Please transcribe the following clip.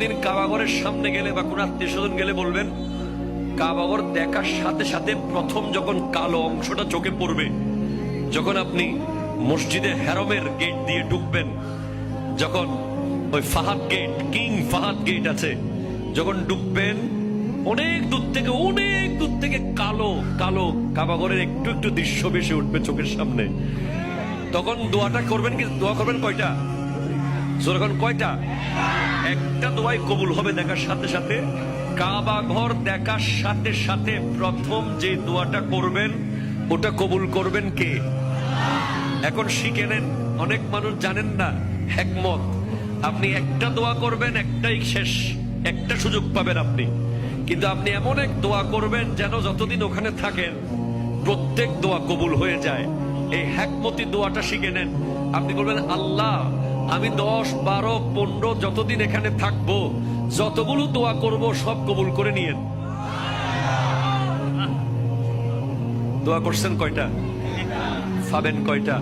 কোনোদিন কাবাঘরের সামনে গেলে বা কোনো আত্মীয় স্বজন গেলে বলবেন, কাবাঘর দেখার সাথে সাথে প্রথম যখন কালো অংশটা চোখে পড়বে, যখন আপনি মসজিদে হেরমের গেট দিয়ে ঢুকবেন, যখন ওই Fahad gate, king Fahad gate আছে, যখন ঢুকবেন অনেক দূর থেকে কালো কালো কাবাঘরের একটু একটু দৃশ্য ভেসে উঠবে চোখের সামনে। তখন দোয়াটা করবেন, কি দোয়া করবেন কয়টা? যখন কয়টা? একটা দোয়াই কবুল হবে দেখার সাথে সাথে। কাবা ঘর দেখার সাথে সাথে প্রথম যে দোয়াটা করবেন ওটা কবুল করবেন কে? এখন শিখে নেন, অনেক মানুষ জানেন না হিকমত। আপনি একটা দোয়া করবেন, একটাই শেষ, একটা সুযোগ পাবেন আপনি, কিন্তু আপনি এমন এক দোয়া করবেন যেন যতদিন ওখানে থাকেন প্রত্যেক দোয়া কবুল হয়ে যায়। এই হিকমতি দোয়াটা শিখে নেন। আপনি বলবেন, আল্লাহ আমি 10, 12, 15 যতদিন এখানে থাকবো, যতগুলো দোয়া করব সব কবুল করে নিয়েন। দোয়া করছেন কয়টা? পাবেন কয়টা?